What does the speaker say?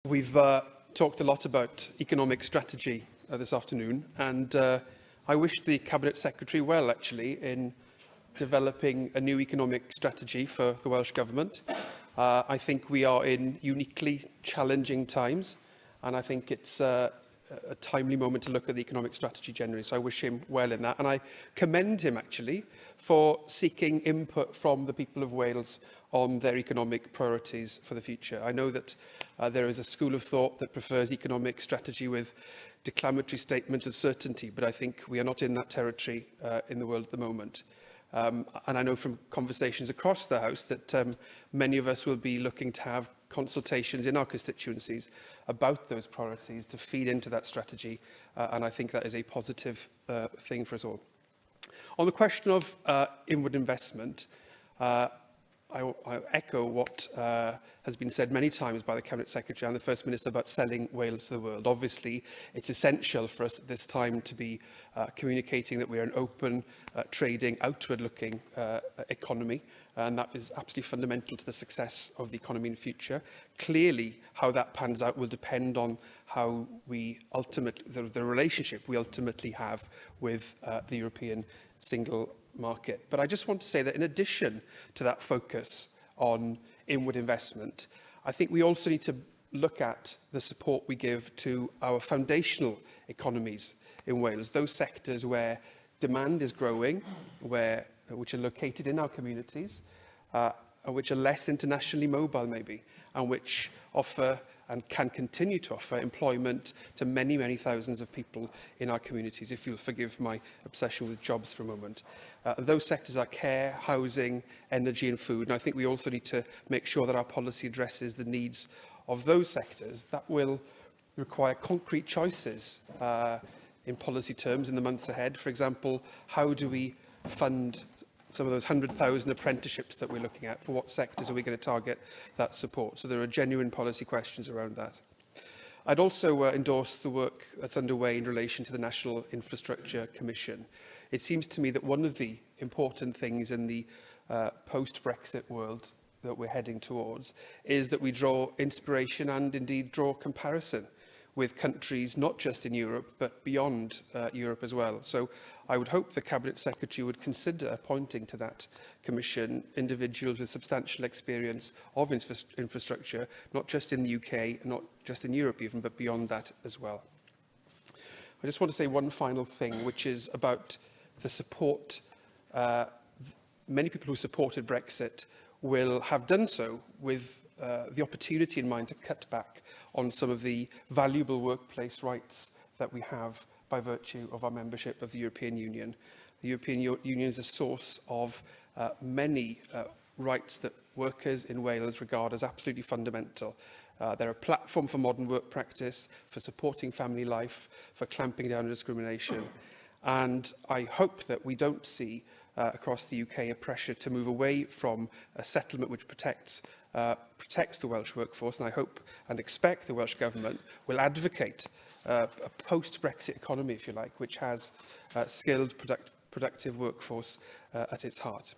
We've talked a lot about economic strategy this afternoon, and I wish the Cabinet Secretary well, actually, in developing a new economic strategy for the Welsh Government. I think we are in uniquely challenging times, and I think it's a timely moment to look at the economic strategy generally, so I wish him well in that. And I commend him, actually, for seeking input from the people of Wales on their economic priorities for the future. I know that there is a school of thought that prefers economic strategy with declamatory statements of certainty, but I think we are not in that territory in the world at the moment. And I know from conversations across the House that many of us will be looking to have consultations in our constituencies about those priorities to feed into that strategy, and I think that is a positive thing for us all. On the question of inward investment, I echo what has been said many times by the Cabinet Secretary and the First Minister about selling Wales to the world. Obviously, it's essential for us at this time to be communicating that we are an open, trading, outward-looking economy, and that is absolutely fundamental to the success of the economy in the future. Clearly, how that pans out will depend on how we the relationship we ultimately have with the European single market. But I just want to say that in addition to that focus on inward investment, I think we also need to look at the support we give to our foundational economies in Wales, those sectors where demand is growing, which are located in our communities, which are less internationally mobile maybe, and which offer and can continue to offer employment to many, many thousands of people in our communities, if you'll forgive my obsession with jobs for a moment. Those sectors are care, housing, energy and food, and I think we also need to make sure that our policy addresses the needs of those sectors. That will require concrete choices in policy terms in the months ahead. For example, how do we fund some of those 100,000 apprenticeships that we're looking at? For what sectors are we going to target that support? So there are genuine policy questions around that. I'd also endorse the work that's underway in relation to the National Infrastructure Commission. It seems to me that one of the important things in the post-Brexit world that we're heading towards is that we draw inspiration and indeed draw comparison with countries not just in Europe but beyond Europe as well. So I would hope the Cabinet Secretary would consider appointing to that commission individuals with substantial experience of infrastructure, not just in the UK, not just in Europe even, but beyond that as well. I just want to say one final thing, which is about the support. Many people who supported Brexit will have done so with the opportunity in mind to cut back on some of the valuable workplace rights that we have by virtue of our membership of the European Union. The European Union is a source of many rights that workers in Wales regard as absolutely fundamental. They're a platform for modern work practice, for supporting family life, for clamping down on discrimination. And I hope that we don't see across the UK a pressure to move away from a settlement which protects the Welsh workforce, and I hope and expect the Welsh Government will advocate a post-Brexit economy, if you like, which has skilled, productive workforce at its heart.